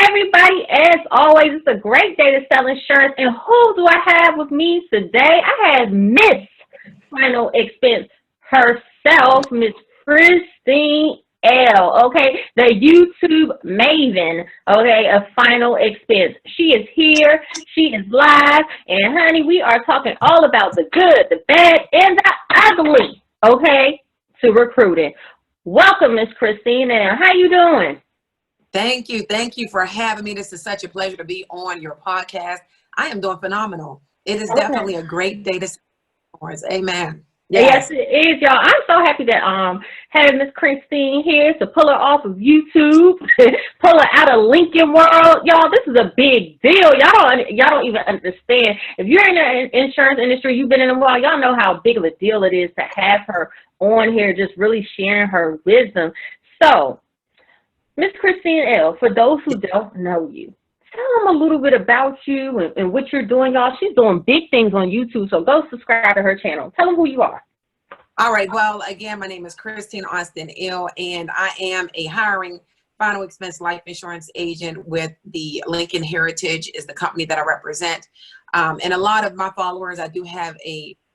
everybody. As always, it's a great day to sell insurance. And who do I have with me today? I have Miss Final Expense herself, Miss Christine L. Okay, the YouTube maven. Okay, of Final Expense. She is here. She is live, and honey, we are talking all about the good, the bad, and the ugly. Okay, to recruiting. Welcome, Miss Christine L. How you doing? Thank you. Thank you for having me. This is such a pleasure to be on your podcast. I am doing phenomenal. It is definitely a great day to support. Amen. Yes, it is, y'all. I'm so happy that having Miss Christine here to pull her off of YouTube, pull her out of Lincoln World, y'all. This is a big deal. Y'all don't even understand. If you're in the insurance industry, you've been in a while, y'all know how big of a deal it is to have her on here, just really sharing her wisdom. So, Miss Christine L., for those who don't know you, tell them a little bit about you and what you're doing, y'all. She's doing big things on YouTube, so go subscribe to her channel. Tell them who you are. All right. Well, again, my name is Christine Austin Ill, and I am a hiring final expense life insurance agent with the Lincoln Heritage is the company that I represent. And a lot of my followers, I do have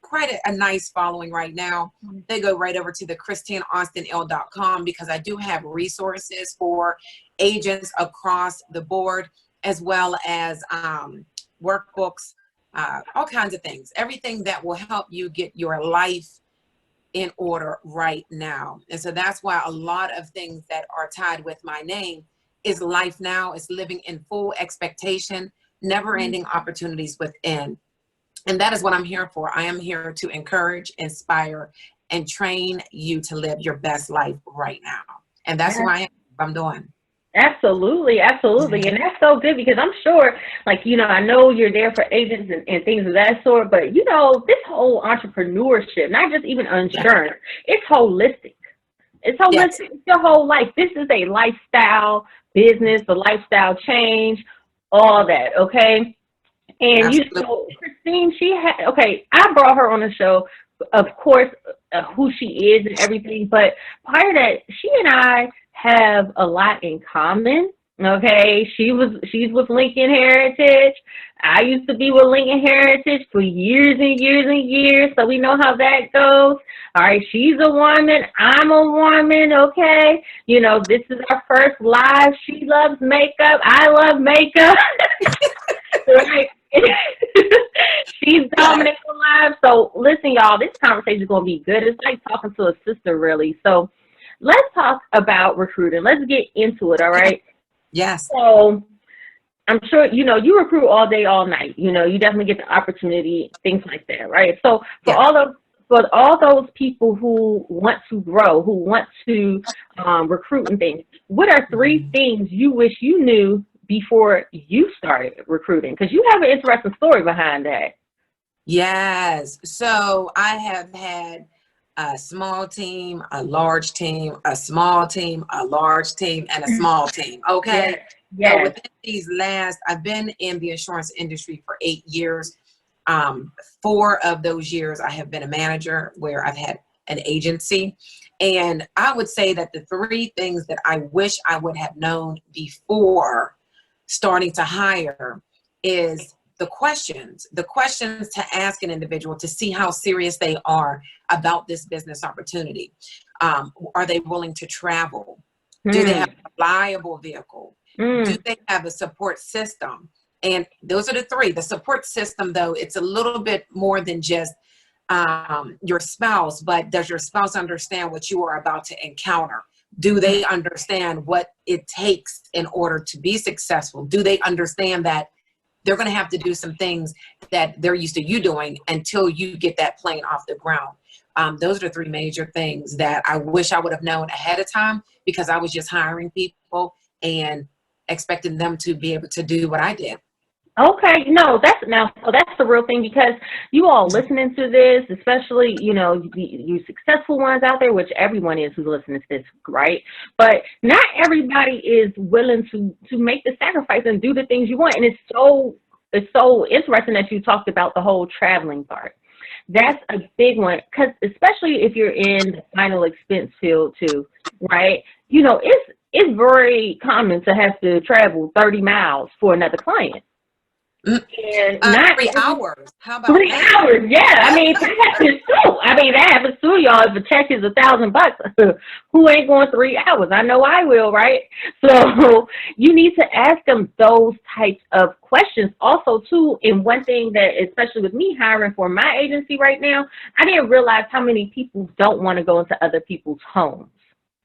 quite a nice following right now. They go right over to the ChristineAustinL.com because I do have resources for agents across the board, as well as workbooks, all kinds of things, everything that will help you get your life in order right now. And so that's why a lot of things that are tied with my name is life now, is living in full expectation, never ending opportunities within. And that is what I'm here for. I am here to encourage, inspire, and train you to live your best life right now. And that's who I am. I'm doing. Absolutely, absolutely. And that's so good because I'm sure, I know you're there for agents and things of that sort, but, this whole entrepreneurship, not just even insurance, it's holistic. It's holistic. Yes. It's your whole life. This is a lifestyle business, a lifestyle change, all that, okay? And Christine, I brought her on the show, of course, who she is and everything, but prior to that, she and I have a lot in common. Okay, she's with Lincoln Heritage. I used to be with Lincoln Heritage for years and years and years, so we know how that goes. All right, she's a woman, I'm a woman, okay? This is our first live. She loves makeup, I love makeup. Right? She's dominant for live. So listen, y'all, this conversation is going to be good. It's like talking to a sister, really. So let's talk about recruiting. Let's get into it, all right? Yes. So I'm sure, you recruit all day, all night. You definitely get the opportunity, things like that, right? So for all those people who want to grow, who want to recruit and things, what are 3 things you wish you knew before you started recruiting? Because you have an interesting story behind that. Yes. So I have had a small team, a large team, a small team, a large team, and a small team. Okay. Yes. So within I've been in the insurance industry for 8 years. 4 of those years I have been a manager where I've had an agency. And I would say that the 3 things that I wish I would have known before starting to hire is the questions to ask an individual to see how serious they are about this business opportunity. Are they willing to travel? Do they have a reliable vehicle? Do they have a support system? And those are the 3. The support system, though, it's a little bit more than just your spouse, but does your spouse understand what you are about to encounter? Do they understand what it takes in order to be successful? Do they understand that they're going to have to do some things that they're used to you doing until you get that plane off the ground? Those are the 3 major things that I wish I would have known ahead of time because I was just hiring people and expecting them to be able to do what I did. Okay, that's the real thing because you all listening to this, especially, you successful ones out there, which everyone is who's listening to this, right? But not everybody is willing to make the sacrifice and do the things you want. And it's so interesting that you talked about the whole traveling part. That's a big one because especially if you're in the final expense field too, right? It's it's very common to have to travel 30 miles for another client. And not 3 hours. How about 3 hours? Yeah, I mean that happens too. That happens too, y'all. If a check is $1,000, who ain't going 3 hours? I know I will, right? So you need to ask them those types of questions. Also, too, and one thing that, especially with me hiring for my agency right now, I didn't realize how many people don't want to go into other people's homes.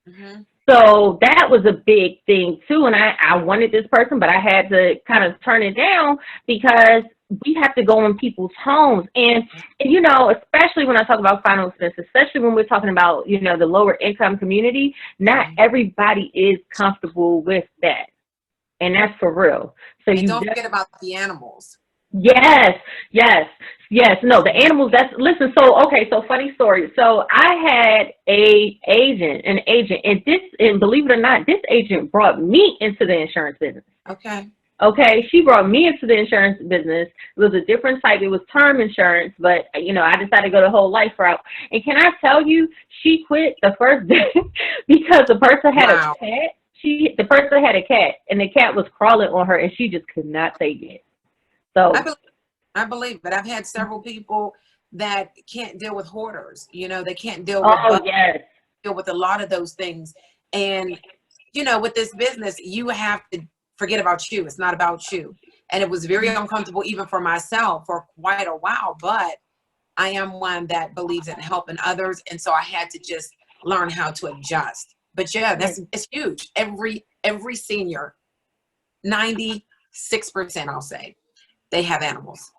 Mm-hmm. So that was a big thing too. And I wanted this person, but I had to kind of turn it down because we have to go in people's homes. And you know, especially when I talk about final expense, especially when we're talking about, you know, the lower income community, not everybody is comfortable with that. And that's for real. So And you don't forget about the animals. Yes, yes. No, the animals. Listen. So okay. So funny story. So I had an agent, and believe it or not, this agent brought me into the insurance business. Okay. Okay, she brought me into the insurance business. It was a different type. It was term insurance, but you know, I decided to go the whole life route. And can I tell you, she quit the first day because the person had a cat. The person had a cat, and the cat was crawling on her, and she just could not take it. So I believe it. I've had several people that can't deal with hoarders. You know, they can't deal deal with a lot of those things. And you know, with this business, you have to forget about you. It's not about you. And it was very uncomfortable even for myself for quite a while. But I am one that believes in helping others, and so I had to just learn how to adjust. But yeah, it's huge. Every senior, 96%, I'll say, they have animals.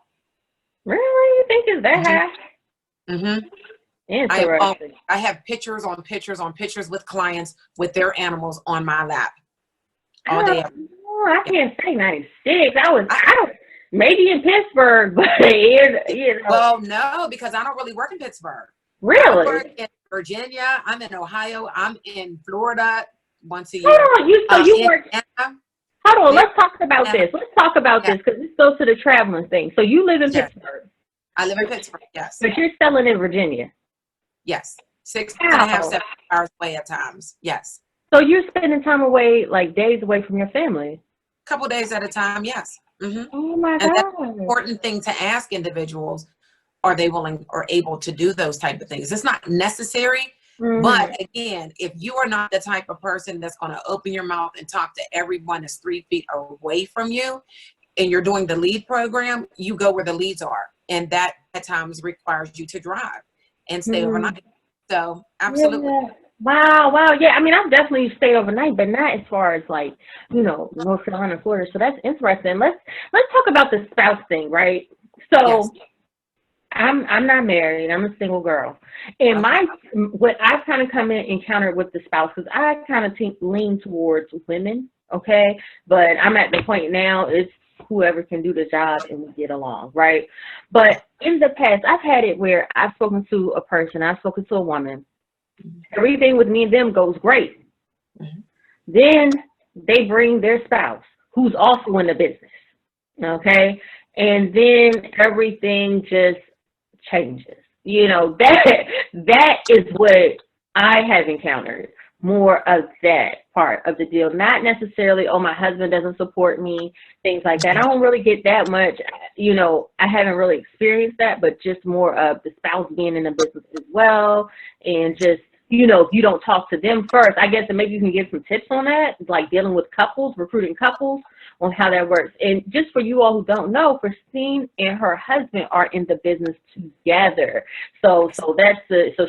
Really? You think it's that high? Mm-hmm. Interesting. I have pictures on pictures on pictures with clients with their animals on my lap all day. I can't say 96. I don't, maybe in Pittsburgh, but you know. Well, no, because I don't really work in Pittsburgh. Really? I work in Virginia. I'm in Ohio. I'm in Florida once a year. Hold on, let's talk about this. Let's talk about this because let's go to the traveling thing. So you live in Pittsburgh. I live in Pittsburgh, yes. But you're selling in Virginia. Yes. 6.5, 7 hours away at times. Yes. So you're spending time away, like days away from your family? A couple days at a time, yes. Mm-hmm. Oh my God. And that's an important thing to ask individuals. Are they willing or able to do those type of things? It's not necessary. Mm-hmm. But again, if you are not the type of person that's going to open your mouth and talk to everyone that's 3 feet away from you, and you're doing the lead program, you go where the leads are. And that at times requires you to drive and stay overnight. So absolutely. Yeah. Wow. Yeah, I mean, I've definitely stayed overnight, but not as far as like, you know, North Carolina, Florida. So that's interesting. Let's talk about the spouse thing, right? So I'm not married. I'm a single girl. And what I've kind of encountered with the spouses, I kind of lean towards women, okay? But I'm at the point now, it's whoever can do the job and we get along, right? But in the past, I've had it where I've spoken to a person, I've spoken to a woman. Everything with me and them goes great. Then they bring their spouse, who's also in the business, okay? And then everything just changes. You know, that is what I have encountered, more of that part of the deal. Not necessarily, oh, my husband doesn't support me, things like that. I don't really get that much. You know, I haven't really experienced that, but just more of the spouse being in the business as well. And just, you know, if you don't talk to them first, I guess that maybe you can give some tips on that, like dealing with couples, recruiting couples, on how that works. And just for you all who don't know, Christine and her husband are in the business together. So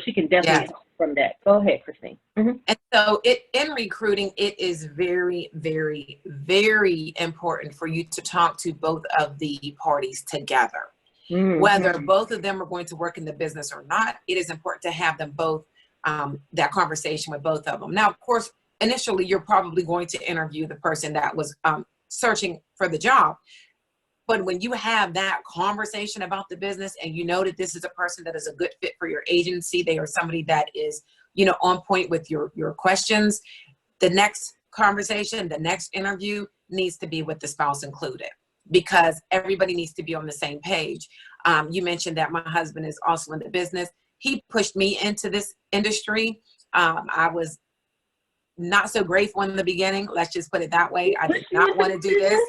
she can definitely talk from that. Go ahead, Christine. Mm-hmm. And so in recruiting, it is very, very, very important for you to talk to both of the parties together. Mm-hmm. Whether both of them are going to work in the business or not, it is important to have them both, that conversation with both of them. Now, of course, initially, you're probably going to interview the person that was searching for the job. But when you have that conversation about the business and you know that this is a person that is a good fit for your agency, they are somebody that is, you know, on point with your questions, the next conversation, the next interview needs to be with the spouse included, because everybody needs to be on the same page. You mentioned that my husband is also in the business. He pushed me into this industry. I was not so grateful in the beginning. Let's just put it that way. I did not want to do this.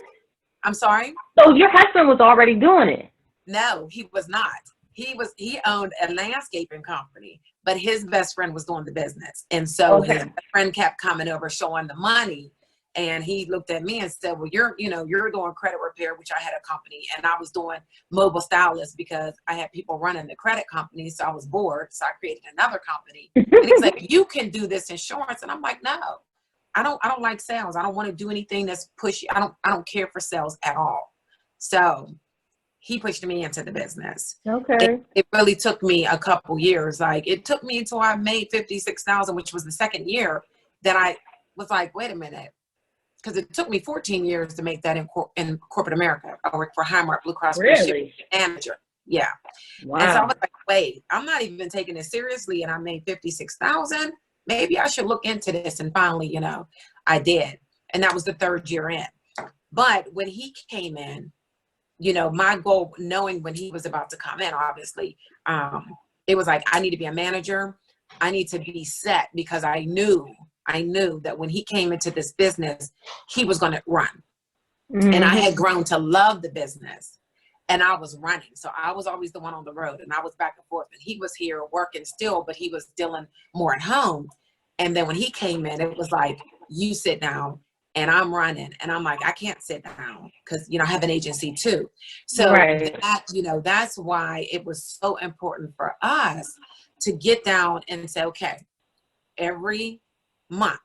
I'm sorry? So your husband was already doing it? No, he was not. He owned a landscaping company, but his best friend was doing the business. And so his best friend kept coming over showing the money. And he looked at me and said, well, you're doing credit repair, which I had a company, and I was doing mobile stylist because I had people running the credit company. So I was bored. So I created another company. And he's like, you can do this insurance. And I'm like, no, I don't like sales. I don't want to do anything that's pushy. I don't care for sales at all. So he pushed me into the business. Okay. It really took me a couple years. Like it took me until I made $56,000, which was the second year that I was like, wait a minute. Because it took me 14 years to make that in corporate America. I worked for Highmark Blue Cross Blue Shield manager. Yeah. Wow. And so I was like, wait, I'm not even taking it seriously. And I made $56,000. Maybe I should look into this. And finally, I did. And that was the third year in. But when he came in, my goal, knowing when he was about to come in, obviously, it was like, I need to be a manager. I need to be set because I knew that when he came into this business, he was going to run. Mm-hmm. And I had grown to love the business and I was running. So I was always the one on the road and I was back and forth and he was here working still, but he was dealing more at home. And then when he came in, it was like, you sit down and I'm running. And I'm like, I can't sit down because, I have an agency too. So that's why it was so important for us to get down and say, okay, every month.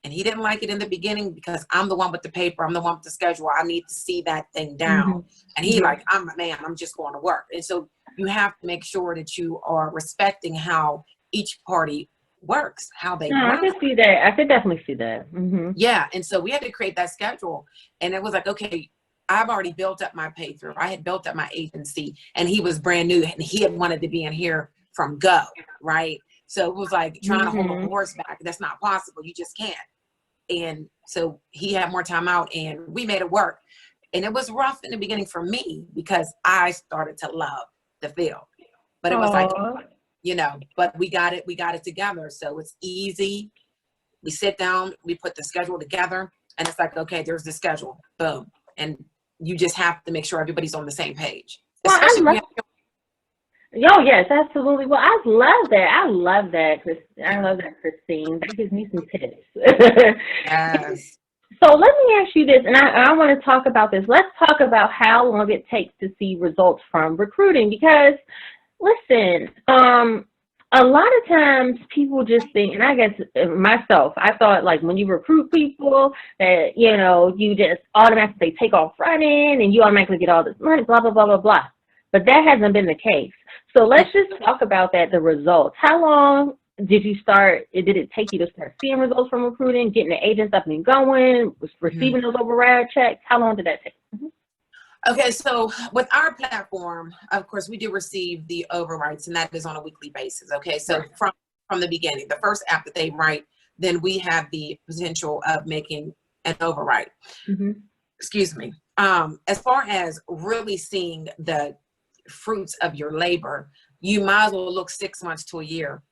And he didn't like it in the beginning because I'm the one with the paper. I'm the one with the schedule. I need to see that thing down. Mm-hmm. And he I'm just going to work. And so you have to make sure that you are respecting how each party works, how they work. I can see that. I could definitely see that. Mm-hmm. Yeah. And so we had to create that schedule. And it was like, okay, I've already built up my pay through. I had built up my agency and he was brand new and he had wanted to be in here from go, right? So it was like trying to hold a horse back. That's not possible. You just can't. And so he had more time out and we made it work. And it was rough in the beginning for me because I started to love the field. But it was like, but we got it together. So it's easy. We sit down, we put the schedule together and it's like, okay, there's the schedule. Boom. And you just have to make sure everybody's on the same page. Well, oh, yes, absolutely. Well, I love that. I love that, Christine. That gives me some tips. Yes. So let me ask you this, and I want to talk about this. Let's talk about how long it takes to see results from recruiting because, listen, a lot of times people just think, and I guess myself, I thought like when you recruit people that, you just automatically take off running and you automatically get all this money, blah, blah, blah, blah, blah. But that hasn't been the case. So let's just talk about that, the results. How long did it take you to start seeing results from recruiting, getting the agents up and going, receiving those override checks? How long did that take? Mm-hmm. Okay, so with our platform, of course, we do receive the overrides, and that is on a weekly basis. Okay, so from the beginning, the first app that they write, then we have the potential of making an override. Mm-hmm. Excuse me. As far as really seeing the fruits of your labor, you might as well look 6 months to a year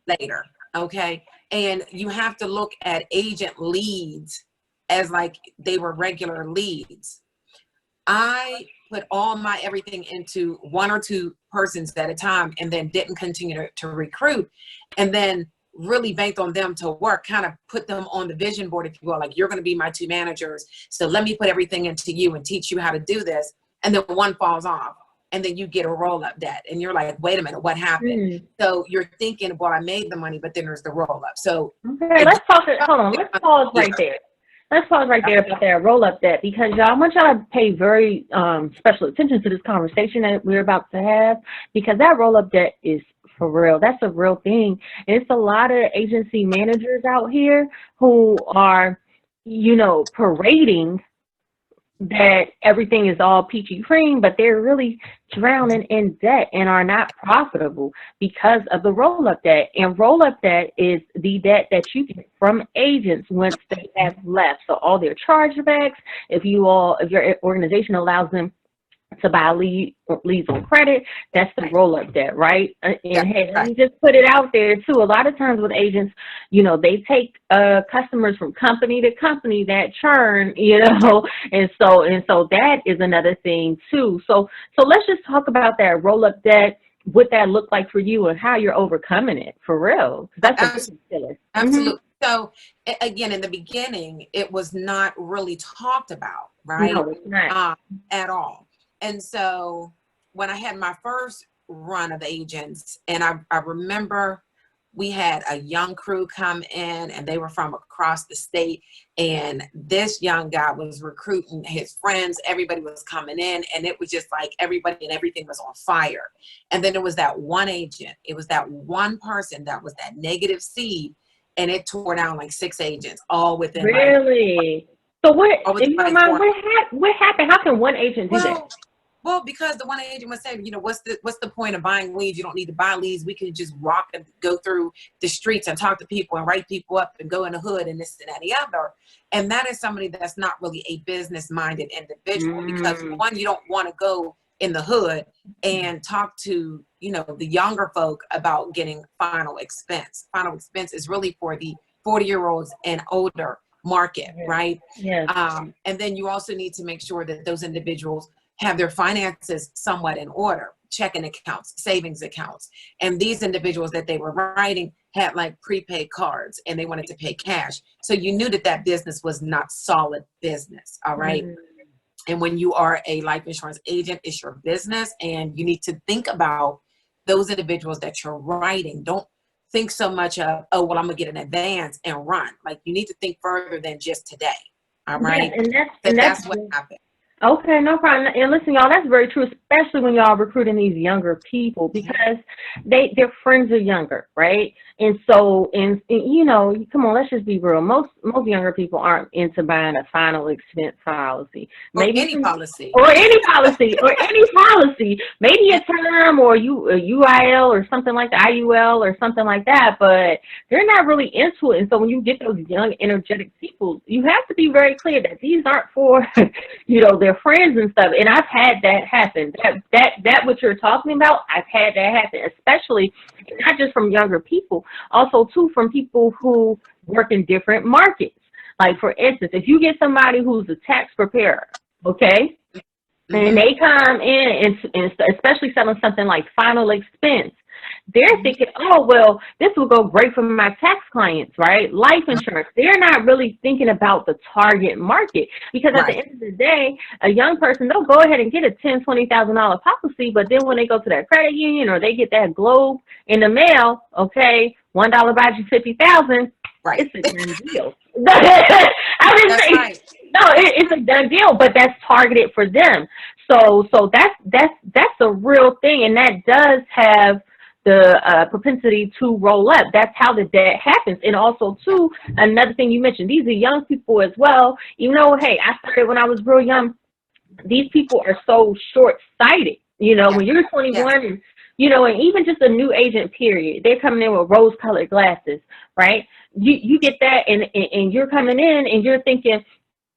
later. Okay. And you have to look at agent leads as like they were regular leads. I put all my everything into one or two persons at a time and then didn't continue to recruit and then really banked on them to work, kind of put them on the vision board, if you will, like you're going to be my two managers. So let me put everything into you and teach you how to do this. And then one falls off and then you get a roll up debt and you're like, wait a minute, what happened? So you're thinking, well, I made the money, but then there's the roll up. So let's pause right there. Let's pause right there about that roll up debt because y'all, I want y'all to pay very special attention to this conversation that we're about to have because that roll up debt is for real. That's a real thing. And it's a lot of agency managers out here who are, parading that everything is all peachy cream, but they're really drowning in debt and are not profitable because of the roll-up debt. And roll-up debt is the debt that you get from agents once they have left. So all their chargebacks, if your organization allows them to buy leads on credit. That's the roll up debt, right? And Yeah, hey, let right. me just put it out there too. A lot of times with agents, they take customers from company to company that churn, and so that is another thing too. So let's just talk about that roll up debt, what that looked like for you and how you're overcoming it for real. 'Cause that's a big killer. Absolutely. So again, in the beginning, it was not really talked about, right? No, it's not. At all. And so when I had my first run of agents, and I remember we had a young crew come in and they were from across the state. And this young guy was recruiting his friends. Everybody was coming in and it was just like everybody and everything was on fire. And then it was that one agent. It was that one person that was that negative seed. And it tore down like 6 agents all within Really? So what, like, if you don't mind, what happened? How can one agent do that? well, because the one agent was saying, what's the point of buying leads? You don't need to buy leads. We can just walk and go through the streets and talk to people and write people up and go in the hood and this and that and the other. And that is somebody that's not really a business-minded individual because one, you don't want to go in the hood and talk to, the younger folk about getting final expense. Final expense is really for the 40-year-olds and older market, right? Yes. And then you also need to make sure that those individuals have their finances somewhat in order, checking accounts, savings accounts. And these individuals that they were writing had like prepaid cards and they wanted to pay cash. So you knew that business was not solid business. All right. And when you are a life insurance agent, it's your business and you need to think about those individuals that you're writing. Don't think so much of, oh, well, I'm gonna get an advance and run. Like you need to think further than just today. All right. Yes, that's what happened. Okay, no problem. And listen, y'all, that's very true, especially when y'all recruiting these younger people because their friends are younger, right? And so, and come on, let's just be real. Most younger people aren't into buying a final expense policy. Maybe any policy. Or any policy. Maybe a term or a UIL or something like the IUL or something like that, but they're not really into it. And so when you get those young, energetic people, you have to be very clear that these aren't for, their friends and stuff. And I've had that happen. That what you're talking about, I've had that happen, especially not just from younger people, also too from people who work in different markets. Like for instance, if you get somebody who's a tax preparer, okay, and they come in and especially selling something like final expense, they're thinking, oh, well, this will go great for my tax clients, right? Life insurance. They're not really thinking about the target market because at the end of the day, a young person, they'll go ahead and get a $10,000, $20,000 policy, but then when they go to that credit union or they get that globe in the mail, okay, $1 buys you 50,000. Right. It's a done deal. It's a done deal, but that's targeted for them. So that's a real thing, and that does have the propensity to roll up. That's how the debt happens. And also, too, another thing you mentioned, these are young people as well. Even though, hey, I started when I was real young, these people are so short-sighted. When you're 21 and, and even just a new agent, period, they're coming in with rose-colored glasses, right? You get that, and you're coming in and you're thinking,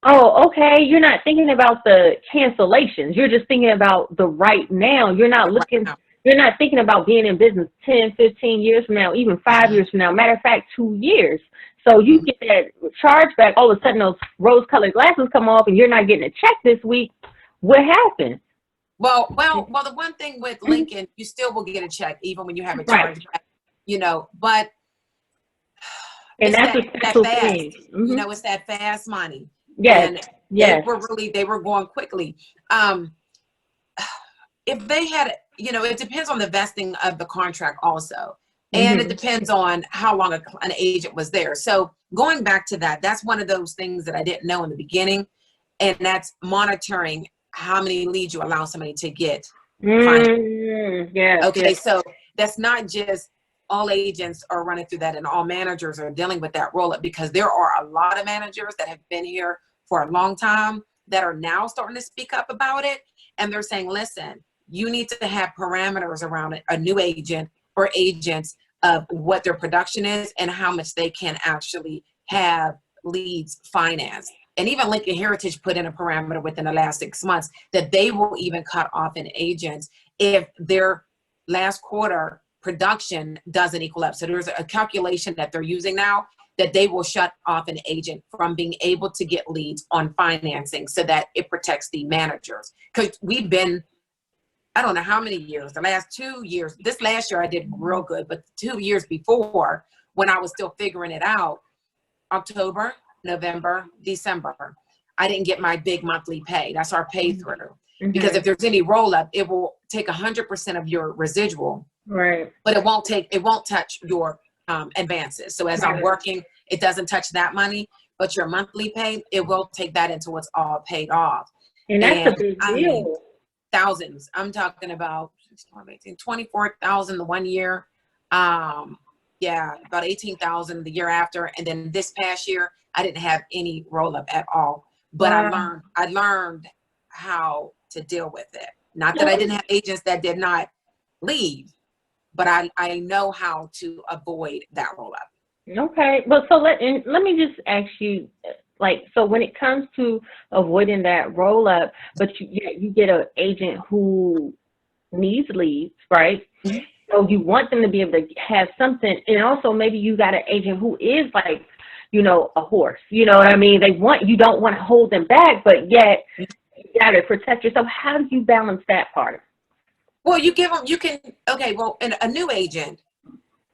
oh, okay, you're not thinking about the cancellations. You're just thinking about the right now. You're not looking... You're not thinking about being in business 10, 15 years from now, even 5 years from now. Matter of fact, 2 years. So you get that chargeback. All of a sudden, those rose-colored glasses come off, and you're not getting a check this week. What happened? Well, the one thing with Lincoln, you still will get a check even when you have a chargeback, but and that's that fast. It's that fast money. Yes. They were going quickly. If they had, it depends on the vesting of the contract also. And it depends on how long an agent was there. So going back to that, that's one of those things that I didn't know in the beginning. And that's monitoring how many leads you allow somebody to get. So that's not just all agents are running through that and all managers are dealing with that roll up, because there are a lot of managers that have been here for a long time that are now starting to speak up about it. And they're saying, listen, you need to have parameters around a new agent or agents of what their production is and how much they can actually have leads financed. and even Lincoln Heritage put in a parameter within the last 6 months that they will even cut off an agent if their last quarter production doesn't equal up. So there's a calculation that they're using now that they will shut off an agent from being able to get leads on financing so that it protects the managers. Because we've been, I don't know how many years, the last 2 years, this last year I did real good, but 2 years before when I was still figuring it out, October, November, December, I didn't get my big monthly pay. That's our pay through. Because if there's any roll up, it will take 100% of your residual, right? But it won't touch your advances. So as I'm working, it doesn't touch that money, but your monthly pay, it will take that until it's all paid off. And that's a big deal. I mean, thousands. I'm talking about 24,000 the 1 year. Yeah, about 18,000 the year after. And then this past year, I didn't have any roll up at all. But I learned how to deal with it. Not that I didn't have agents that did not leave, but I know how to avoid that roll up. Okay. Well, so let me just ask you, like, so when it comes to avoiding that roll up, but you get an agent who needs leads, right? So you want them to be able to have something, and also maybe you got an agent who is like, you know, a horse, you know what I mean? You don't want to hold them back, but yet you got to protect yourself. How do you balance that part? Well, and a new agent,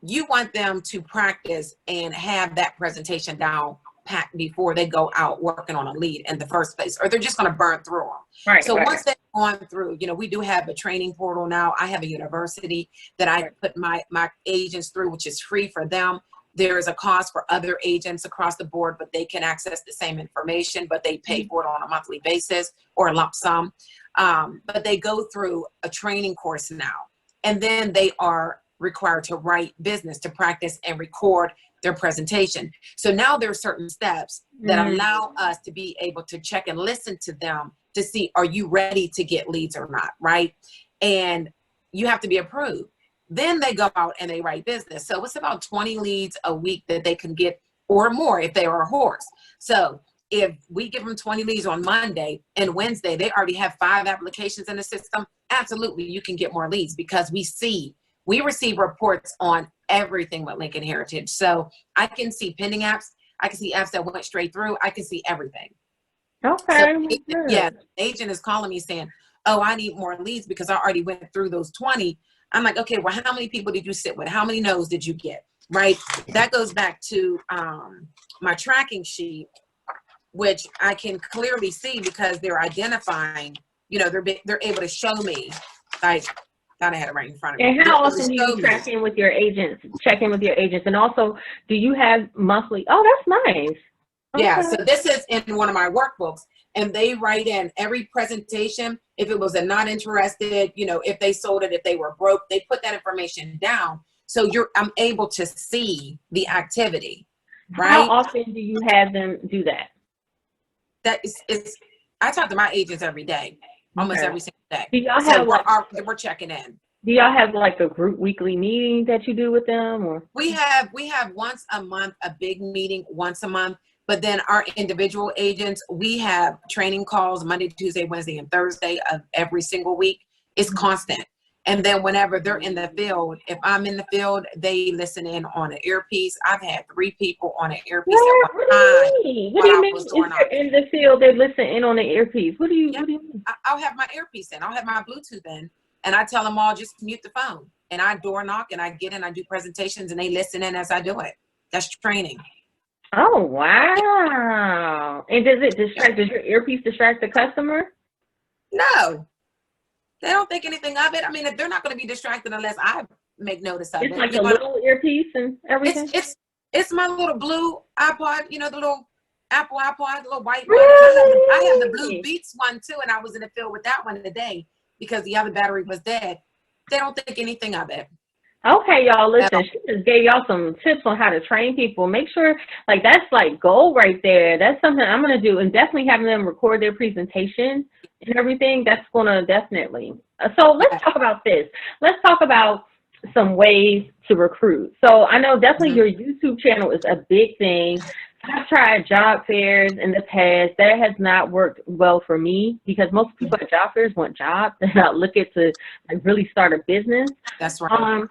you want them to practice and have that presentation down pat before they go out working on a lead in the first place, or they're just going to burn through them. Right. So once they've gone through, you know, we do have a training portal now. I have a university that I put my agents through, which is free for them. There is a cost for other agents across the board, but they can access the same information, but they pay for it on a monthly basis or a lump sum. But they go through a training course now, and then they are required to write business, to practice and record their presentation. So now there are certain steps that allow us to be able to check and listen to them to see, are you ready to get leads or not, right? And you have to be approved. Then they go out and they write business. So it's about 20 leads a week that they can get, or more if they are a horse. So if we give them 20 leads on Monday and Wednesday, they already have 5 applications in the system, absolutely you can get more leads, because we receive reports on everything with Lincoln Heritage. So I can see pending apps. I can see apps that went straight through. I can see everything. Okay. So, the agent is calling me saying, oh, I need more leads because I already went through those 20. I'm like, okay, well, how many people did you sit with? How many no's did you get? Right? That goes back to my tracking sheet, which I can clearly see because they're identifying, you know, they're able to show me, like, thought I had it right in front of me. And how often do you check in with your agents? And also, do you have monthly? Oh, that's nice. Okay. Yeah, so this is in one of my workbooks, and they write in every presentation. If it was a not interested, you know, if they sold it, if they were broke, they put that information down. So I'm able to see the activity, right? How often do you have them do that? I talk to my agents every day, almost every single day. Do y'all have we're checking in. Do y'all have like a group weekly meeting that you do with them, or? We have once a month, a big meeting once a month. But then our individual agents, we have training calls Monday, Tuesday, Wednesday, and Thursday of every single week. It's constant. And then whenever they're in the field, if I'm in the field, they listen in on an earpiece. I've had 3 people on an earpiece at one time. What do you mean? If they're in the field, they listen in on an earpiece. What do you mean? I'll have my earpiece in. I'll have my Bluetooth in. And I tell them all, just mute the phone. And I door knock, and I get in, I do presentations, and they listen in as I do it. That's training. Oh, wow. And does your earpiece distract the customer? No. They don't think anything of it. I mean, they're not going to be distracted unless I make notice of it. It's like a little earpiece and everything? It's my little blue iPod, you know, the little Apple iPod, the little white one. I have the Blue Beats one too, and I was in the field with that one today because the other battery was dead. They don't think anything of it. Okay, y'all, listen, she just gave y'all some tips on how to train people. Make sure, like, that's like gold right there. That's something I'm going to do, and definitely having them record their presentation and everything. That's going to definitely. So let's talk about this. Let's talk about some ways to recruit. So I know definitely your YouTube channel is a big thing. I've tried job fairs in the past. That has not worked well for me because most people at job fairs want jobs. They're not looking to like really start a business. That's right.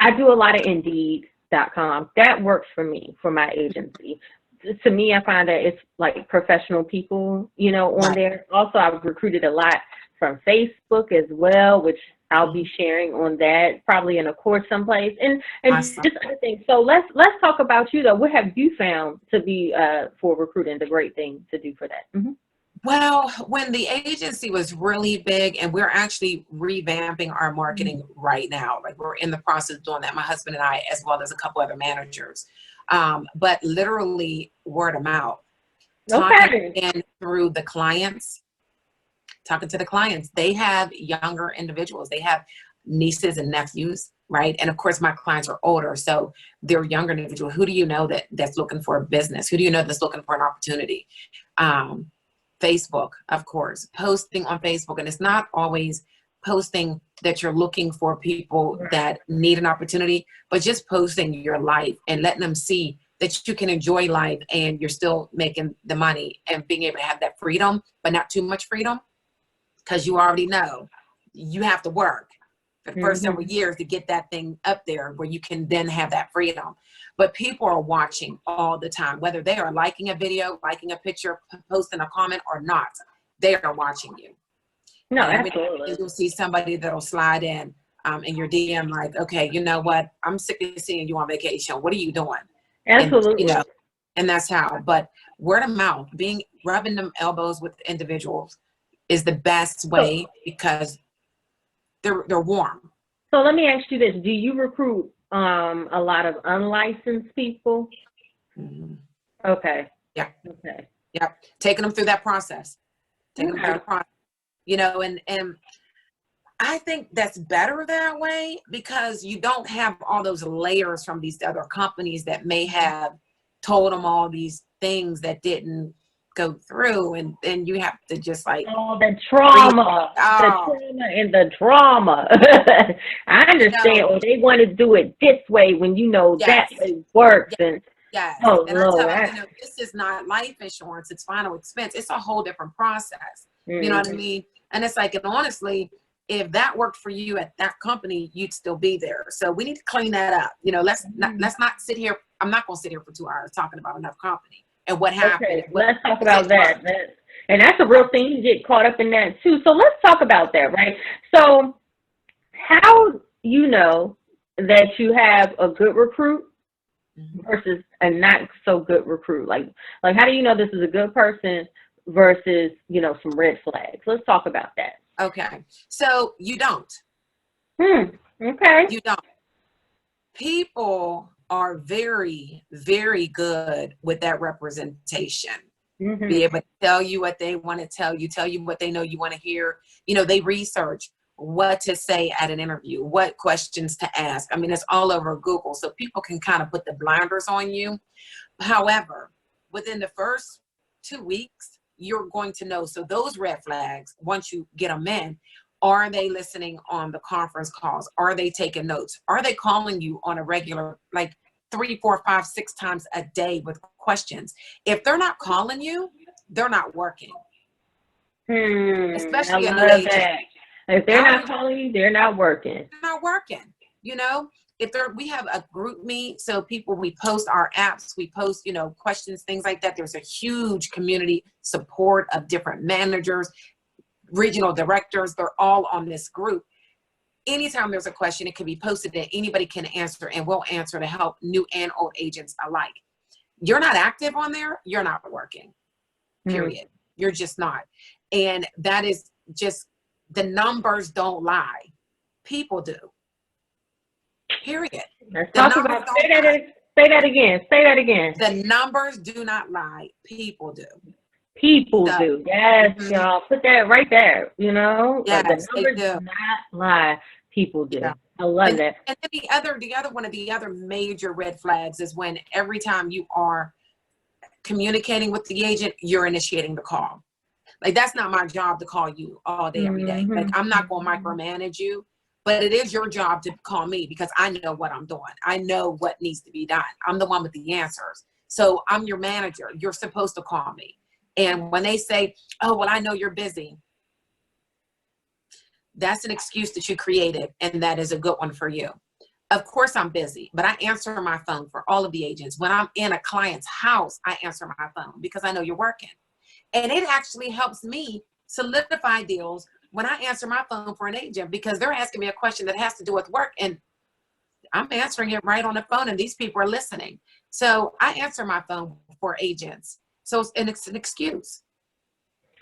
I do a lot of Indeed.com. That works for me for my agency. To me, I find that it's like professional people, you know, on Right. there. Also, I've recruited a lot from Facebook as well, which I'll be sharing on that probably in a course someplace, and Awesome. just other things. So let's talk about you though. What have you found to be for recruiting the great thing to do for that? Mm-hmm. Well, when the agency was really big, and we're actually revamping our marketing right now, like we're in the process of doing that, my husband and I, as well as a couple other managers. But literally word of mouth, talking Okay. in through the clients, talking to the clients. They have younger individuals. They have nieces and nephews, right? And of course, my clients are older, so they're younger individuals. Who do you know that's looking for a business? Who do you know that's looking for an opportunity? Um, Facebook, of course, posting on Facebook. And it's not always posting that you're looking for people that need an opportunity, but just posting your life and letting them see that you can enjoy life and you're still making the money and being able to have that freedom, but not too much freedom, because you already know you have to work for the first several years to get that thing up there where you can then have that freedom. But people are watching all the time, whether they are liking a video, liking a picture, posting a comment or not, they are watching you. No, And absolutely. you'll see somebody that'll slide in your DM like, okay, you know what? I'm sick of seeing you on vacation. What are you doing? And, you Absolutely. know, and that's how. But word of mouth, rubbing them elbows with individuals is the best So, way because they're warm. so let me ask you this: do you recruit a lot of unlicensed people? Mhm. Okay. Yeah. Okay. Yeah. Taking them through that process. Taking them through Okay. the process. And I think that's better that way because you don't have all those layers from these other companies that may have told them all these things that didn't go through, and then you have to just like Oh, the breathe. trauma, Oh, and the drama. I you understand. know, Or they want to do it this way when you know that yes, way works. yes, And yes. oh And I Lord, tell them, this is not life insurance; it's final expense. It's a whole different process. You know what I mm-hmm. mean? And it's like, and honestly, if that worked for you at that company, you'd still be there. So we need to clean that up. Let's not sit here. I'm not going to sit here for 2 hours talking about another company and what happened Okay, and what let's talk it about didn't work. that. And that's a real thing. You get caught up in that too. So let's talk about that, right? So how you know that you have a good recruit Mhm. versus a not so good recruit? Like how do you know this is a good person versus, some red flags? Let's talk about that. Okay. So you don't. Okay. You don't. People are very, very good with that representation. Be Mhm. able to tell you what they want to tell you what they know you want to hear. They research what to say at an interview, what questions to ask. I mean, it's all over Google, so people can kind of put the blinders on you. However, within the first 2 weeks, you're going to know. So those red flags, once you get them in, are they listening on the conference calls? Are they taking notes? Are they calling you on a regular, like 3, 4, 5, 6 times a day with questions? If they're not calling you, they're not working, I especially a new love agent. that. If they're How not many calling you, they're not working. not working? You know, we have a group meet, so we post our apps, we post, questions, things like that. There's a huge community support of different managers, regional directors. They're all on this group. Anytime there's a question, it can be posted and anybody can answer, and we'll answer to help new and old agents alike. You're not active on there, you're not working, Mm. period. You're just not. And that is just, the numbers don't lie. People do. Period. Let's The talk numbers about don't lie. say that again. Say that again. The numbers do not lie. People do. People So, do. Yes, mhm, y'all. Put that right there. Like the yes, they numbers do. do not lie. People do. Yeah. I love And that. then the other major red flags is when every time you are communicating with the agent, you're initiating the call. Like, that's not my job to call you all day, every day. Like, Hmm. I'm not going to micromanage you, but it is your job to call me because I know what I'm doing. I know what needs to be done. I'm the one with the answers. So I'm your manager. You're supposed to call me. And when they say, oh, well, I know you're busy, that's an excuse that you created, and that is a good one for you. Of course I'm busy, but I answer my phone for all of the agents. When I'm in a client's house, I answer my phone because I know you're working. And it actually helps me solidify deals when I answer my phone for an agent, because they're asking me a question that has to do with work, and I'm answering it right on the phone, and these people are listening. So I answer my phone for agents. So it's an excuse.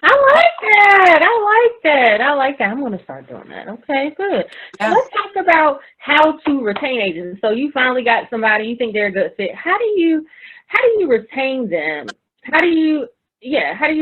I like that. I like that. I'm going to start doing that. Okay, good. So Yeah. let's talk about how to retain agents. So you finally got somebody, you think they're a good fit. How do you retain them? How do you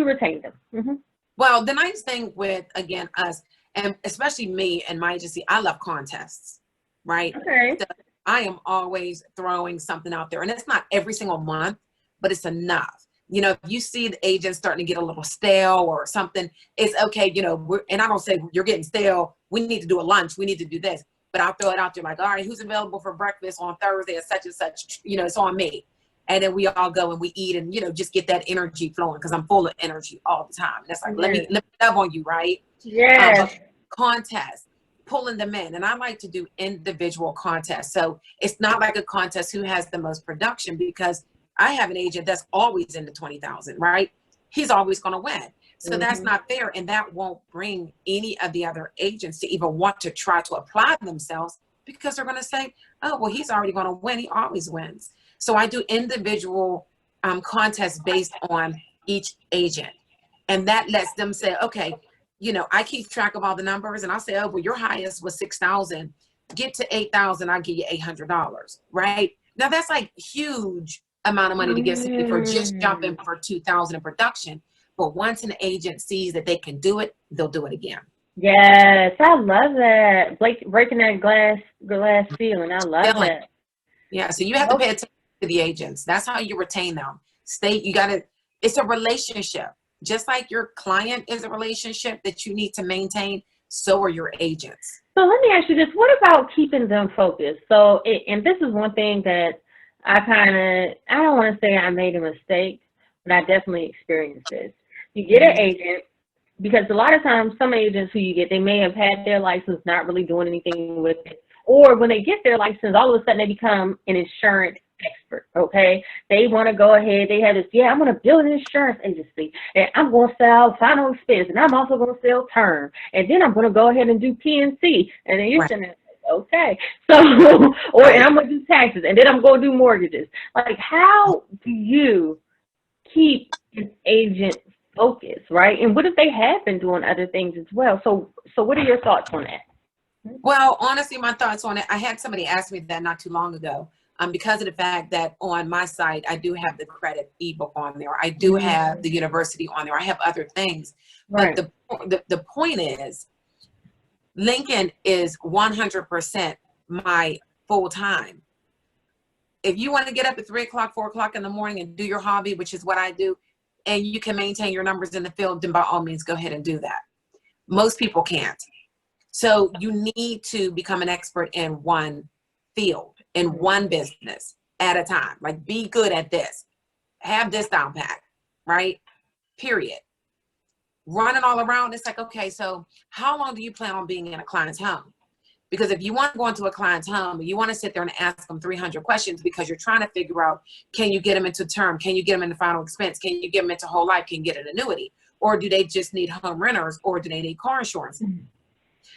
retain them? Mm-hmm. Well, the nice thing with, again, us, and especially me and my agency, I love contests, right? Okay. So I am always throwing something out there, and it's not every single month, but it's enough. You know, if you see the agent starting to get a little stale or something, it's okay. You know, and I don't say you're getting stale, we need to do a lunch, we need to do this, but I'll throw it out there like, all right, who's available for breakfast on Thursday at such and such, you know, it's on me. And then we all go and we eat and, you know, just get that energy flowing, because I'm full of energy all the time. And it's like, let me love on you, right? Yes. Contests, pulling them in. And I like to do individual contests. So it's not like a contest who has the most production, because I have an agent that's always in the 20,000, right? He's always going to win. So that's not fair. And that won't bring any of the other agents to even want to try to apply themselves, because they're going to say, oh, well, he's already going to win. He always wins. So I do individual contests based on each agent. And that lets them say, okay, you know, I keep track of all the numbers, and I'll say, oh, well, your highest was 6,000. Get to 8,000, I'll give you $800, right? Now that's like huge amount of money to give somebody for just jumping for 2,000 in production. But once an agent sees that they can do it, they'll do it again. Yes, I love that. Breaking that glass ceiling. I love that. Yeah, so you have to pay attention to the agents. That's how you retain them. It's a relationship. Just like your client is a relationship that you need to maintain, so are your agents. So let me ask you this. What about keeping them focused? So, and this is one thing that I don't want to say I made a mistake, but I definitely experienced this. You get an agent, because a lot of times some agents who you get, they may have had their license, not really doing anything with it. Or when they get their license, all of a sudden they become an insurance expert, okay? They want to go ahead, they have this, I'm going to build an insurance agency, and I'm going to sell final expense, and I'm also going to sell term, and then I'm going to go ahead and do PNC, and then you're saying, okay, so, and I'm going to do taxes, and then I'm going to do mortgages. Like, how do you keep an agent focused, right? And what if they have been doing other things as well? So what are your thoughts on that? Well, honestly, my thoughts on it, I had somebody ask me that not too long ago, because of the fact that on my site, I do have the credit ebook on there. I do have the university on there. I have other things. Right. But the point is, Lincoln is 100% my full time. If you want to get up at 3 o'clock, 4 o'clock in the morning and do your hobby, which is what I do, and you can maintain your numbers in the field, then by all means, go ahead and do that. Most people can't. So you need to become an expert in one field, in one business at a time. Like, be good at this. Have this down pat, right? Period. Running all around, it's like, okay, so how long do you plan on being in a client's home? Because if you want to go into a client's home, you want to sit there and ask them 300 questions, because you're trying to figure out, can you get them into term? Can you get them into final expense? Can you get them into whole life? Can you get an annuity? Or do they just need home renters? Or do they need car insurance?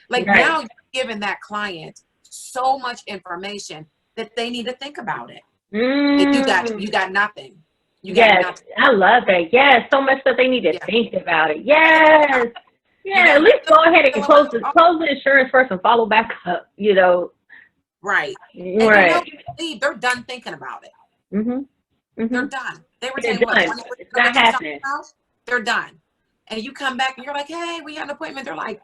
Like, now you're giving that client so much information that they need to think about it. You got nothing. Nothing. I love that. Yes, so much that they need to think about it. Yes. Yeah, at least go ahead and close the insurance first and follow back up, you know. Right. And right. They're done thinking about it. They're done. They were saying, it's not happening. They're done. And you come back and you're like, hey, we had an appointment. They're like,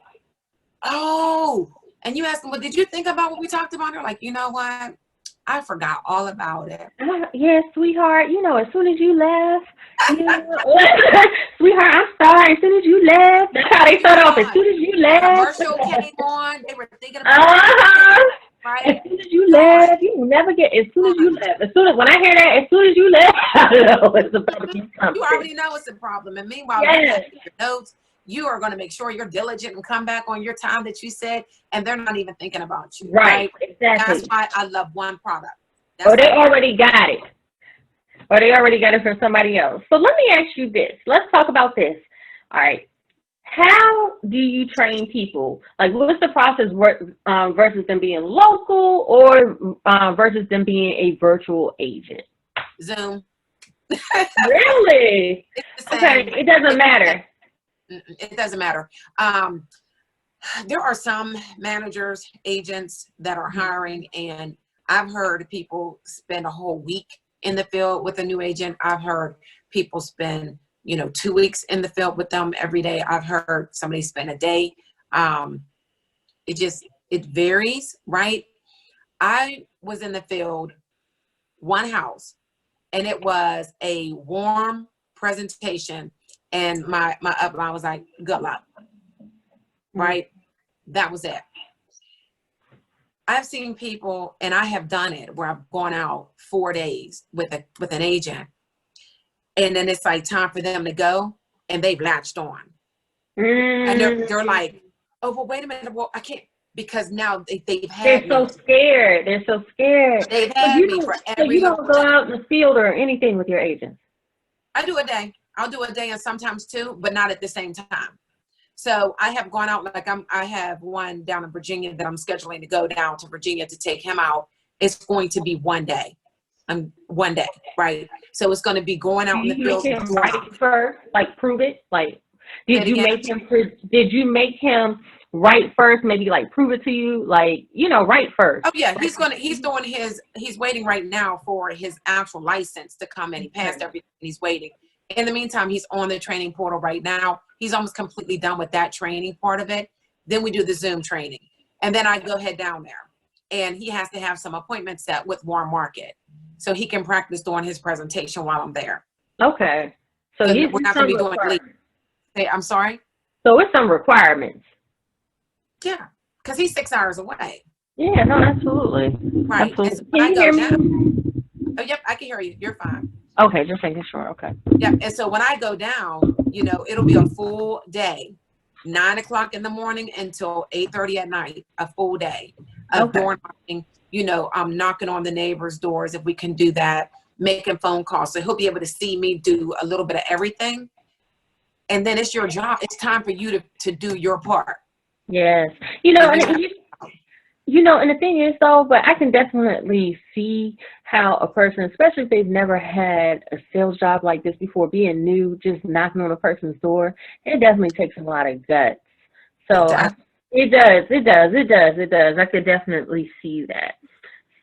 oh. And you ask them, well, did you think about what we talked about? They're like, you know what? I forgot all about it. Yeah, sweetheart, you know, as soon as you left, sweetheart, I'm sorry, as soon as you left. That's how they start off, as soon as you left. The commercial came on, they were thinking about it, right? As soon as you left, you will never get, as soon as you left, when I hear that, as soon as you left, I know it's about to be something. You already know it's a problem. And meanwhile, you have your notes. You are going to make sure you're diligent and come back on your time that you said, and they're not even thinking about you. Right? Exactly. That's why I love one product. Or they already got it. Or they already got it from somebody else. So let me ask you this. Let's talk about this. All right. How do you train people? Like, what's the process versus them being local or versus them being a virtual agent? Zoom. Really? Okay, it doesn't matter. It doesn't matter. There are some managers, agents that are hiring, and I've heard people spend a whole week in the field with a new agent. I've heard people spend 2 weeks in the field with them every day. I've heard somebody spend a day. It varies, right? I was in the field, one house, and it was a warm presentation. And my upline was like, good luck, right? That was it. I've seen people, and I have done it, where I've gone out 4 days with an agent. And then it's like time for them to go, and they've latched on. And they're like, oh, well, wait a minute. Well, I can't, because now they've had me. They're so scared. They're so scared. They've had me for every So you don't go out in the field or anything with your agents? I do a day. I'll do a day and sometimes two, but not at the same time. So I have gone out, like I have one down in Virginia that I'm scheduling to go down to Virginia to take him out. It's going to be one day. One day, right? So it's going to be going out in the field. Did you make him write first? Like, prove it? Like, did you make him write first? Maybe like prove it to you? Like, write first. Oh yeah, he's waiting right now for his actual license to come in. He passed everything. He's waiting. In the meantime, he's on the training portal right now. He's almost completely done with that training part of it. Then we do the Zoom training. And then I go head down there. And he has to have some appointments set with Warren Market, so he can practice doing his presentation while I'm there. Okay. So we're not going to be doing lead. Hey, I'm sorry? So it's some requirements. Yeah, because he's 6 hours away. Yeah, no, absolutely. Right. Absolutely. Can you hear me? Oh, yep, I can hear you. You're fine. Okay, just making sure. Okay. Yeah, and so when I go down, it'll be a full day, 9 o'clock in the morning until 8:30 at night, a full day of door knocking. I'm knocking on the neighbors' doors if we can do that, making phone calls. So he'll be able to see me do a little bit of everything. And then it's your job. It's time for you to do your part. Yes. And the thing is, though, but I can definitely see how a person, especially if they've never had a sales job like this before, being new, just knocking on a person's door, it definitely takes a lot of guts. So it does. I could definitely see that.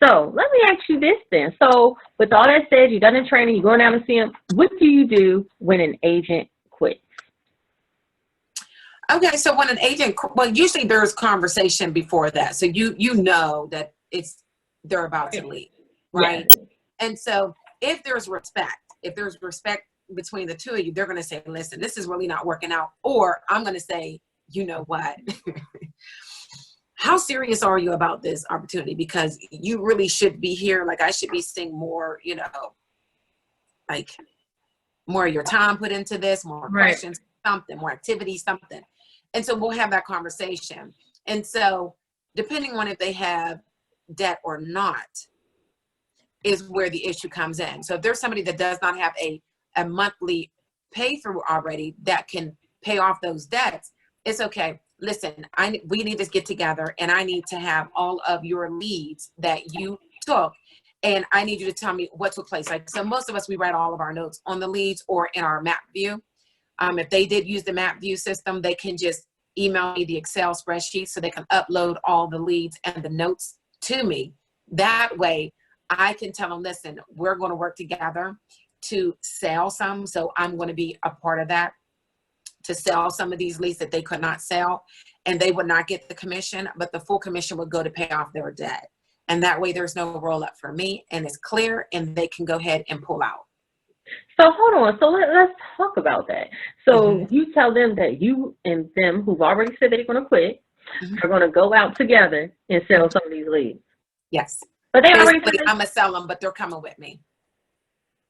So let me ask you this then. So with all that said, you've done the training, you're going down to see them. What do you do when an agent quits? Okay, so when an agent, usually there's conversation before that. So you know that they're about to leave, right? Yeah. And so if there's respect between the two of you, they're going to say, listen, this is really not working out. Or I'm going to say, you know what? How serious are you about this opportunity? Because you really should be here. Like, I should be seeing more, like more of your time put into this, more questions, something, more activity, something. And so we'll have that conversation. And so depending on if they have debt or not is where the issue comes in. So if there's somebody that does not have a monthly pay through already that can pay off those debts, it's okay. Listen, we need to get together, and I need to have all of your leads that you took, and I need you to tell me what took place. Like, so most of us, we write all of our notes on the leads or in our map view. If they did use the map view system, they can just email me the Excel spreadsheet so they can upload all the leads and the notes to me. That way I can tell them, listen, we're going to work together to sell some. So I'm going to be a part of that, to sell some of these leads that they could not sell, and they would not get the commission, but the full commission would go to pay off their debt. And that way there's no roll up for me, and it's clear, and they can go ahead and pull out. So hold on. So let's talk about that. So you tell them that you and them, who've already said they're going to quit, are going to go out together and sell some of these leads. Yes. But they already Basically, I'm gonna sell them, but they're coming with me.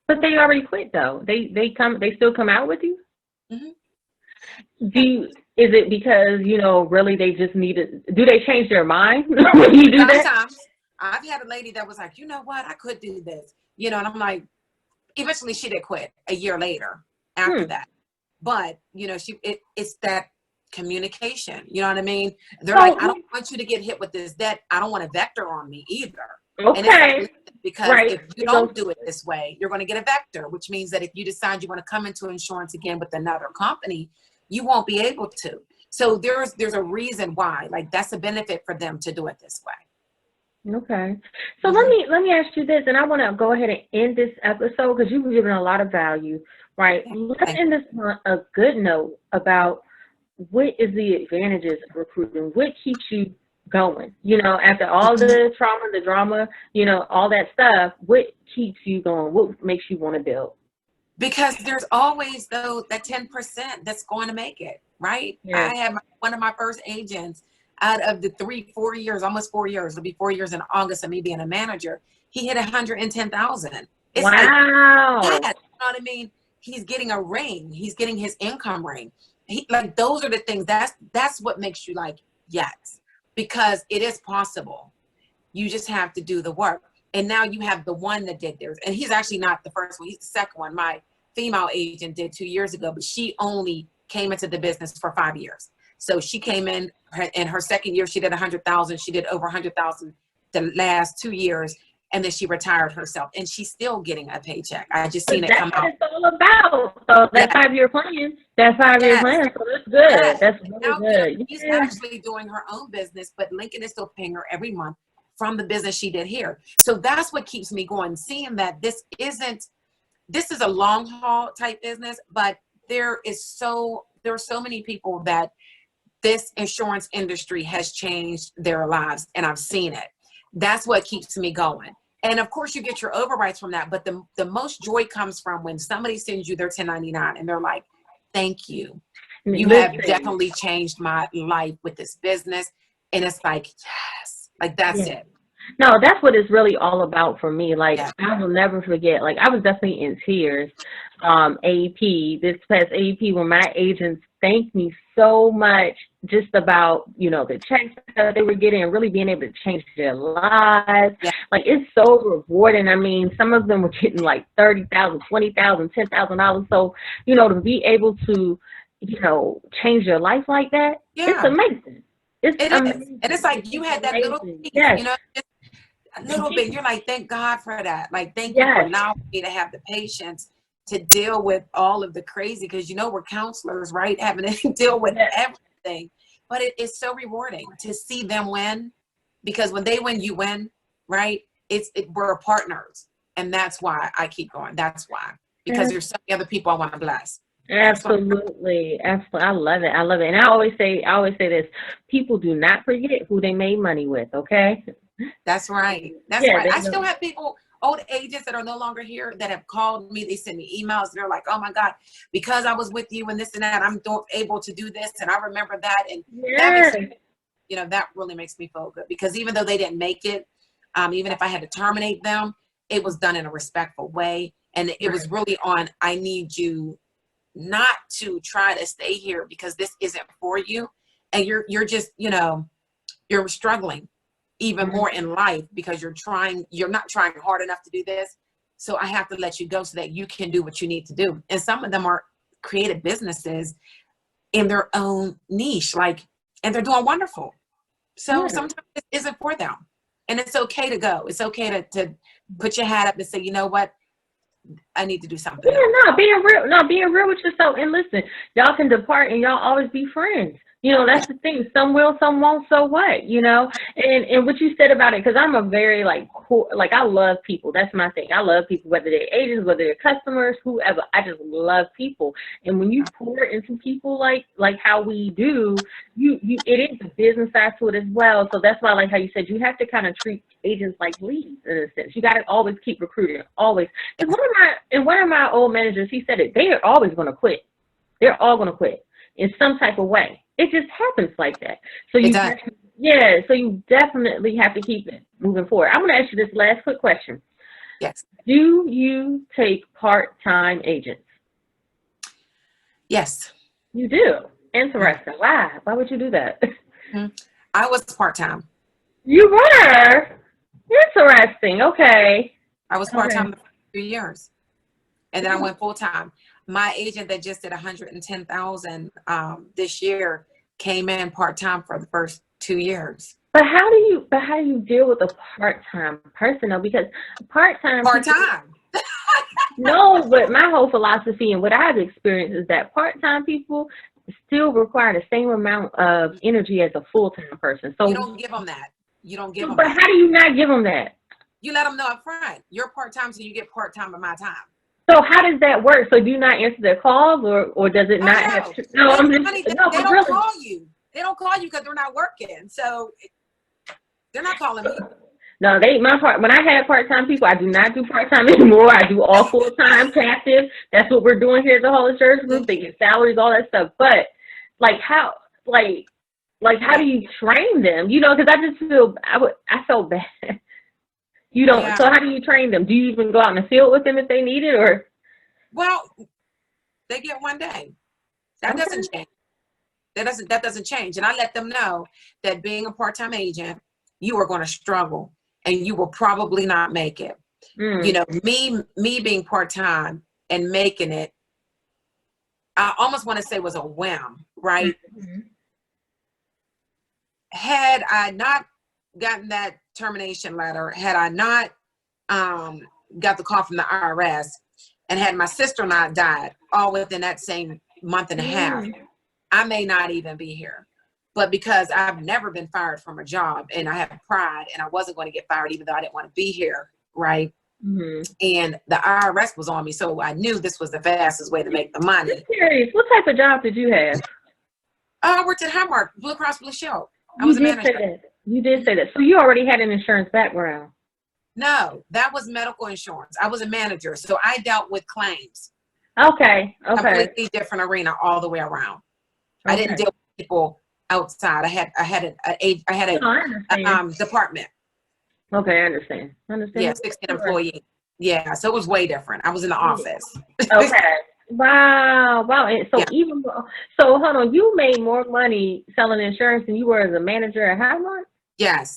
but they already quit though. They still come out with you? Mm-hmm. Is it because, really they just do they change their mind when you do that? Sometimes I've had a lady that was like, you know what, I could do this, and I'm like, eventually she did quit a year later after that. But, it's that communication, you know what I mean? They're like, I don't want you to get hit with this debt. I don't want a vector on me either. Okay. And it's like, because right. if you don't do it this way, you're going to get a vector, which means that if you decide you want to come into insurance again with another company, you won't be able to. So there's a reason why, like, that's a benefit for them to do it this way. Okay. So let me ask you this, and I want to go ahead and end this episode because you've given a lot of value, right? Let's end this on a good note about what is the advantages of recruiting? What keeps you going? After all the trauma, the drama, all that stuff, what keeps you going? What makes you want to build? Because there's always, though, that 10% that's going to make it, right? Yeah. I had one of my first agents out of the 4 years, almost 4 years, it'll be 4 years in August of me being a manager, he hit 110,000. It's wow. Like, yeah, you know what I mean? He's getting a ring. He's getting his income ring. Like, those are the things, that's what makes you like, yes, because it is possible. You just have to do the work. And now you have the one that did theirs. And he's actually not the first one. He's the second one. My female agent did 2 years ago, but she only came into the business for 5 years. So she came in her second year, she did 100,000. She did over 100,000 the last 2 years. And then she retired herself. And she's still getting a paycheck. I just seen it come out. That's what it's all about. So that 5-year plan, that 5-year plan, so that's good. Yes. That's really now, good. She's actually doing her own business, but Lincoln is still paying her every month from the business she did here. So that's what keeps me going, seeing that this is a long haul type business, but there are so many people that this insurance industry has changed their lives, and I've seen it. That's what keeps me going. And of course you get your overrides from that, but the most joy comes from when somebody sends you their 1099 and they're like, thank you. You have definitely changed my life with this business. And it's like, yes. Like, that's it. No, that's what it's really all about for me. Like, I will never forget. Like, I was definitely in tears. This past AEP, when my agents thanked me so much just about, the checks that they were getting and really being able to change their lives. Yeah. Like, it's so rewarding. I mean, some of them were getting like $30,000, $20,000, $10,000. So, to be able to, change your life like that, it's amazing. It is. And it's like you had that little piece, just a little bit. You're like, thank God for that. Like, thank you for allowing me to have the patience to deal with all of the crazy, because we're counselors, right? Having to deal with everything. But it is so rewarding to see them win, because when they win, you win, right? We're partners. And that's why I keep going. That's why. Because there's so many other people I want to bless. Absolutely. I love it. And I always say this: people do not forget who they made money with. Okay. That's right. That's right. I still have people, old agents that are no longer here, that have called me. They send me emails. They're like, oh my God, because I was with you and this and that, I'm able to do this. And I remember that. And that really makes me feel good, because even though they didn't make it, even if I had to terminate them, it was done in a respectful way. And it was really on, I need you not to try to stay here because this isn't for you. And you're just, you're struggling even more in life because you're not trying hard enough to do this. So I have to let you go so that you can do what you need to do. And some of them are creative businesses in their own niche, and they're doing wonderful. So sometimes it isn't for them. And it's okay to go. It's okay to put your hat up and say, you know what? I need to do something. Being real with yourself. And listen, y'all can depart and y'all always be friends. That's the thing. Some will, some won't. So what? And what you said about it, because I'm a very cool, I love people. That's my thing. I love people, whether they're agents, whether they're customers, whoever. I just love people. And when you pour into people like how we do, it is a business side to it as well. So that's why, like how you said, you have to kind of treat agents like leads in a sense. You got to always keep recruiting, always. Because one of my old managers, he said it. They are always going to quit. They're all going to quit in some type of way. It just happens like that. So you Yeah, so you definitely have to keep it moving forward. I'm going to ask you this last quick question. Yes. Do you take part-time agents? Yes. You do. Interesting. Why? Why would you do that? Mhm. I was part-time. You were. Interesting. Okay. I was Okay. part-time for 2 years. And then I went full-time. My agent that just did 110,000 this year came in part-time for the first 2 years. But how do you deal with a part-time person though? Because part-time people, Part-time. no, but my whole philosophy and what I've experienced is that part-time people still require the same amount of energy as a full-time person. You So, don't give them that. You don't give them but that. how do you not give them that? You let them know up front. You're part-time, so you get part-time of my time. So how does that work? So do you not answer their calls, or does it Oh not have? no. No, They, I'm just honey, no, they but don't really. call you. They don't call you because they're not working. So they're not calling me. No, when I had part-time people, I do not do part-time anymore. I do all full-time captive. That's what we're doing here at the Whole Insurance Group. They get salaries, all that stuff. But like how like how do you train them? You know, because I just I felt bad. You don't. Yeah. So how do you train them? Do you even go out in the field with them if they need it, or? Well, they get one day. That Okay. doesn't change. That doesn't change. And I let them know that being a part-time agent, you are going to struggle and you will probably not make it. You Mm. know, me being part-time and making it, I almost want to say was a whim, right? Mm-hmm. Had I not gotten that termination letter, had I not got the call from the IRS, and had my sister not died all within that same month and a half, I may not even be here. But because I've never been fired from a job and I have pride and I wasn't going to get fired even though I didn't want to be here, right? Mm-hmm. And the IRS was on me, so I knew this was the fastest way to make the money. Just curious, what type of job did you have? I worked at Highmark, Blue Cross Blue Shield. I You was a did say manager. that. You did say that. So you already had an insurance background. No, that was medical insurance. I was a manager, so I dealt with claims. Okay. Okay. Completely different arena all the way around. I didn't Okay. deal with people outside. I had No, I understand. a department. Okay, I understand. I understand. Yeah, 16 employees. Yeah, so it was way different. I was in the office. Okay. Wow. Wow. And so Yeah. so hold on, you made more money selling insurance than you were as a manager at Highmark? Yes.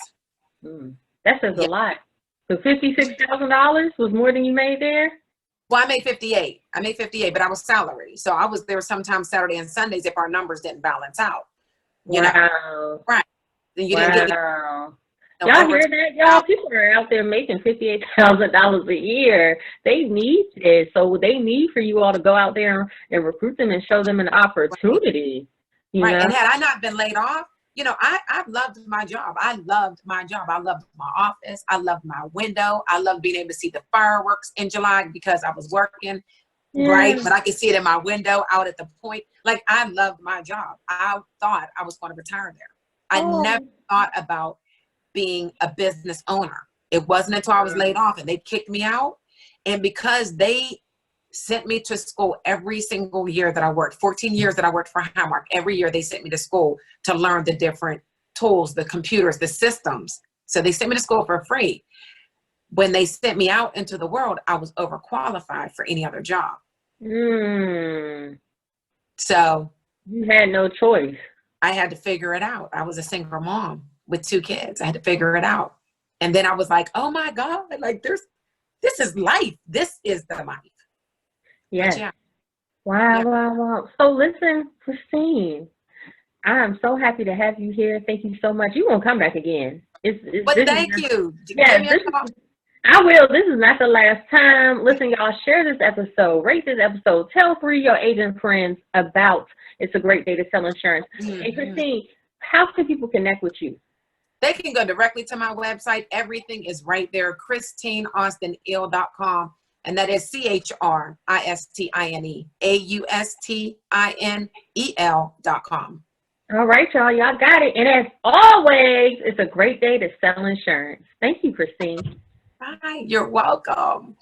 That says a Yeah. lot. So $56,000 was more than you made there? Well, I made 58. I made 58, but I was salary. So I was there sometimes Saturday and Sundays if our numbers didn't balance out. You know, Wow. right. Then you didn't get Wow. no Y'all hear overtime. that, y'all? People are out there making $58,000 a year. They need this, so they need for you all to go out there and recruit them and show them an opportunity. You Right. know? And had I not been laid off, you know, I loved my job. I loved my job. I loved my office. I loved my window. I loved being able to see the fireworks in July because I was working, right? Yeah. But I could see it in my window out at the point. Like, I loved my job. I thought I was going to retire there. I never Oh. thought about being a business owner. It wasn't until I was laid off and they kicked me out. And because they sent me to school every single year that I worked, 14 years that I worked for Highmark, every year they sent me to school to learn the different tools, the computers, the systems. So they sent me to school for free. When they sent me out into the world, I was overqualified for any other job. So You had no choice. I had to figure it out. I was a single mom with 2 kids. I had to figure it out. And then I was like, oh my God, like this is life. This is the life. Yes. Yeah. Wow, Yeah. wow. So listen, Christine, I am so happy to have you here. Thank you so much. You're going to come back again. But thank you. Yeah, Give me a call. I will. This is not the last time. Listen, y'all, share this episode, rate this episode, tell 3 of your agent friends about It's a Great Day to Sell Insurance. And Christine, how can people connect with you? They can go directly to my website. Everything is right there, ChristineAustinEL.com. And that is ChristineAustinEL.com. All right, y'all. Y'all got it. And as always, it's a great day to sell insurance. Thank you, Christine. Bye. You're welcome.